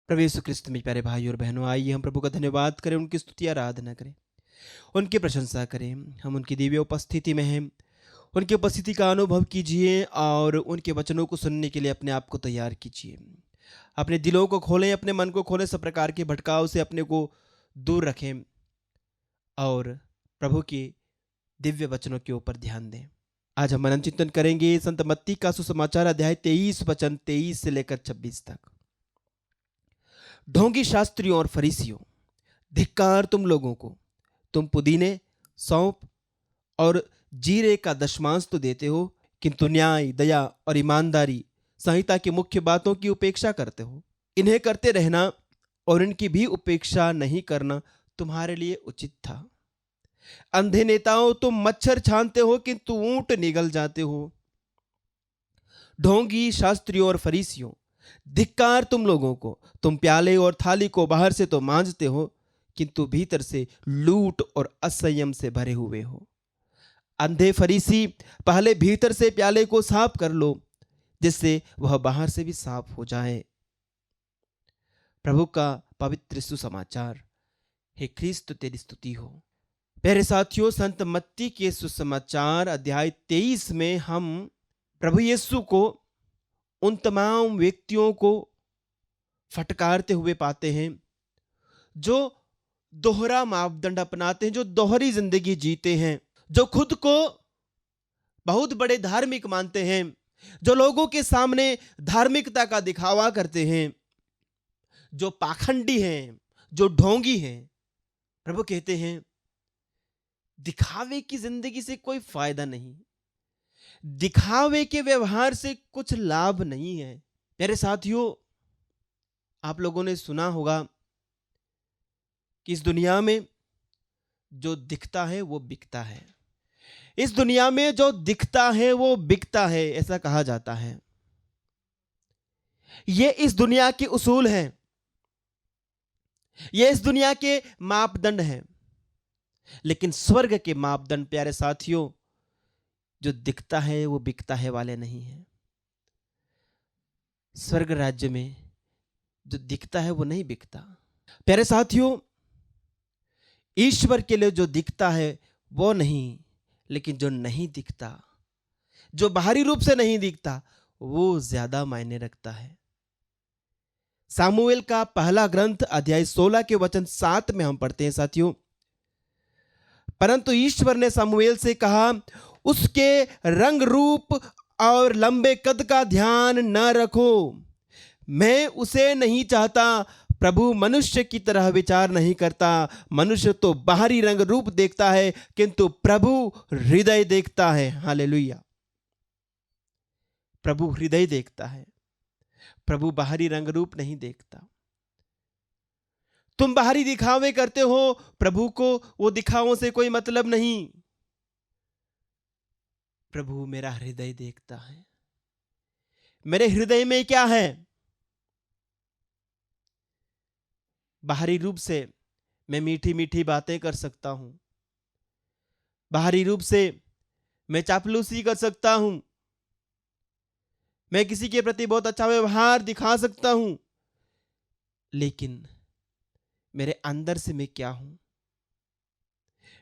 प्रभु यीशु क्रिस्त में प्यारे भाई और बहनों, आइए हम प्रभु का धन्यवाद करें, उनकी स्तुति आराधना करें, उनकी प्रशंसा करें। हम उनकी दिव्य उपस्थिति में हैं। उनकी उपस्थिति का अनुभव कीजिए और उनके वचनों को सुनने के लिए अपने आप को तैयार कीजिए। अपने दिलों को खोलें, अपने मन को खोलें, सब प्रकार के भटकाव से अपने को दूर रखें और प्रभु के दिव्य वचनों के ऊपर ध्यान दें। आज हम मनन चिंतन करेंगे संत मत्ती का सुसमाचार अध्याय 23 वचन 23 से लेकर 26 तक। ढोंगी शास्त्रियों और फरीसियों, धिक्कार तुम लोगों को! तुम पुदीने, सौंफ और जीरे का दशमांश तो देते हो, किंतु न्याय, दया और ईमानदारी संहिता की मुख्य बातों की उपेक्षा करते हो। इन्हें करते रहना और इनकी भी उपेक्षा नहीं करना तुम्हारे लिए उचित था। अंधे नेताओं, तुम मच्छर छानते हो किंतु ऊंट निगल जाते हो। ढोंगी शास्त्रियों और फरीसियों, धिक्कार तुम लोगों को! तुम प्याले और थाली को बाहर से तो मांजते हो, किंतु भीतर से लूट और असंयम से भरे हुए हो। अंधे फरीसी, पहले भीतर से प्याले को साफ कर लो, जिससे वह बाहर से भी साफ हो जाए। प्रभु का पवित्र सुसमाचार। हे ख्रीस्त, तेरी स्तुति हो। प्यारे साथियों, संत मत्ती के सुसमाचार अध्याय 23 में हम प्रभु यीशु को, उन तमाम व्यक्तियों को फटकारते हुए पाते हैं जो दोहरा मापदंड अपनाते हैं, जो दोहरी जिंदगी जीते हैं, जो खुद को बहुत बड़े धार्मिक मानते हैं, जो लोगों के सामने धार्मिकता का दिखावा करते हैं, जो पाखंडी हैं, जो ढोंगी हैं। प्रभु कहते हैं दिखावे की जिंदगी से कोई फायदा नहीं, दिखावे के व्यवहार से कुछ लाभ नहीं है। प्यारे साथियों, आप लोगों ने सुना होगा कि इस दुनिया में जो दिखता है वो बिकता है। इस दुनिया में जो दिखता है वो बिकता है, ऐसा कहा जाता है। ये इस दुनिया के उसूल हैं, ये इस दुनिया के मापदंड हैं। लेकिन स्वर्ग के मापदंड, प्यारे साथियों, जो दिखता है वो बिकता है वाले नहीं है। स्वर्ग राज्य में जो दिखता है वो नहीं बिकता। प्यारे साथियों, ईश्वर के लिए जो दिखता है वो नहीं, लेकिन जो नहीं दिखता, जो बाहरी रूप से नहीं दिखता, वो ज्यादा मायने रखता है। सामुएल का पहला ग्रंथ अध्याय 16 के वचन 7 में हम पढ़ते हैं साथियों, परंतु ईश्वर ने सामुएल से कहा, उसके रंग रूप और लंबे कद का ध्यान न रखो, मैं उसे नहीं चाहता। प्रभु मनुष्य की तरह विचार नहीं करता। मनुष्य तो बाहरी रंग रूप देखता है, किंतु प्रभु हृदय देखता है। हालेलुया। प्रभु हृदय देखता है, प्रभु बाहरी रंग रूप नहीं देखता। तुम बाहरी दिखावे करते हो, प्रभु को वो दिखावों से कोई मतलब नहीं। प्रभु मेरा हृदय देखता है। मेरे हृदय में क्या है? बाहरी रूप से मैं मीठी मीठी बातें कर सकता हूं, बाहरी रूप से मैं चापलूसी कर सकता हूं, मैं किसी के प्रति बहुत अच्छा व्यवहार दिखा सकता हूं, लेकिन मेरे अंदर से मैं क्या हूं?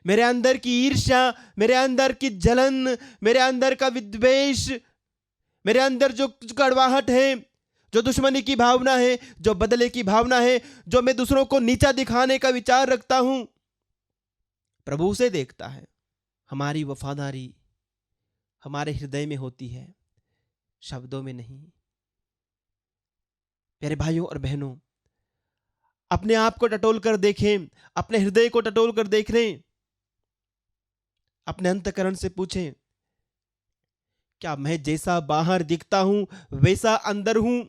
मेरे अंदर की ईर्ष्या, मेरे अंदर की जलन, मेरे अंदर का विद्वेष, मेरे अंदर जो कड़वाहट है, जो दुश्मनी की भावना है, जो बदले की भावना है, जो मैं दूसरों को नीचा दिखाने का विचार रखता हूं, प्रभु उसे देखता है। हमारी वफादारी हमारे हृदय में होती है, शब्दों में नहीं। प्यारे भाइयों और बहनों, अपने आप को टटोल कर देखें, अपने हृदय को टटोल कर देख लें, अपने अंतःकरण से पूछें, क्या मैं जैसा बाहर दिखता हूं वैसा अंदर हूं?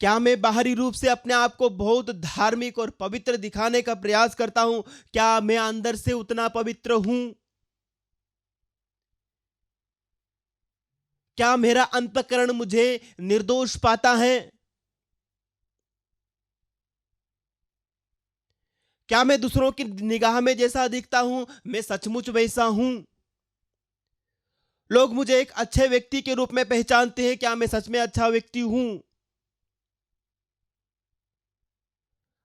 क्या मैं बाहरी रूप से अपने आप को बहुत धार्मिक और पवित्र दिखाने का प्रयास करता हूं? क्या मैं अंदर से उतना पवित्र हूं? क्या मेरा अंतःकरण मुझे निर्दोष पाता है? क्या मैं दूसरों की निगाह में जैसा दिखता हूं, मैं सचमुच वैसा हूं? लोग मुझे एक अच्छे व्यक्ति के रूप में पहचानते हैं। क्या मैं सच में अच्छा व्यक्ति हूं?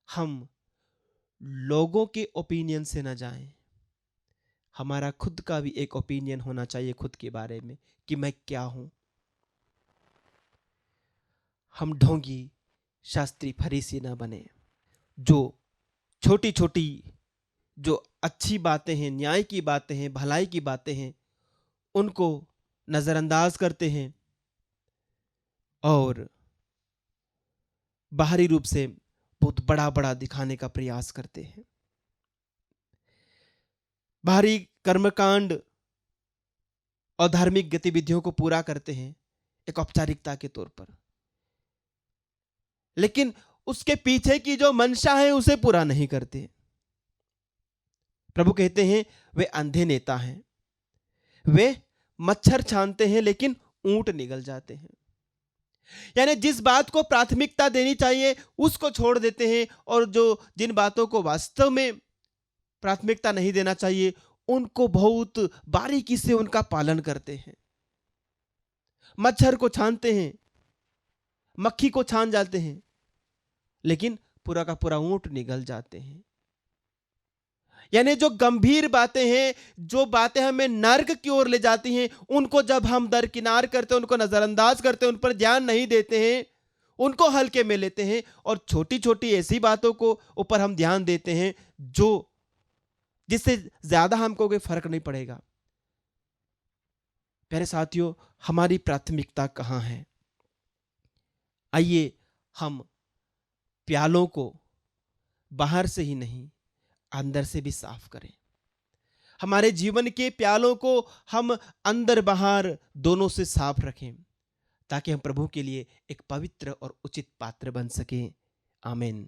हम लोगों के ओपिनियन से ना जाएं। हमारा खुद का भी एक ओपिनियन होना चाहिए खुद के बारे में कि मैं क्या हूं। हम ढोंगी, शास्त्री, फरीसी ना बने, जो छोटी छोटी जो अच्छी बातें हैं, न्याय की बातें हैं, भलाई की बातें हैं, उनको नजरअंदाज करते हैं और बाहरी रूप से बहुत बड़ा बड़ा दिखाने का प्रयास करते हैं। बाहरी कर्मकांड और धार्मिक गतिविधियों को पूरा करते हैं एक औपचारिकता के तौर पर, लेकिन उसके पीछे की जो मंशा है उसे पूरा नहीं करते। प्रभु कहते हैं वे अंधे नेता हैं, वे मच्छर छानते हैं लेकिन ऊंट निगल जाते हैं। यानी जिस बात को प्राथमिकता देनी चाहिए उसको छोड़ देते हैं, और जो जिन बातों को वास्तव में प्राथमिकता नहीं देना चाहिए उनको बहुत बारीकी से उनका पालन करते हैं। मच्छर को छानते हैं, मक्खी को छान जाते हैं, लेकिन पूरा का पूरा ऊंट निगल जाते हैं। यानी जो गंभीर बातें हैं, जो बातें हमें नर्क की ओर ले जाती हैं, उनको जब हम दरकिनार करते हैं, उनको नजरअंदाज करते हैं, उन पर ध्यान नहीं देते हैं, उनको हल्के में लेते हैं, और छोटी छोटी ऐसी बातों को ऊपर हम ध्यान देते हैं जो जिससे ज्यादा हमको कोई फर्क नहीं पड़ेगा। प्यारे साथियों, हमारी प्राथमिकता कहां है? आइए हम प्यालों को बाहर से ही नहीं, अंदर से भी साफ करें। हमारे जीवन के प्यालों को हम अंदर बाहर दोनों से साफ रखें, ताकि हम प्रभु के लिए एक पवित्र और उचित पात्र बन सकें। आमीन।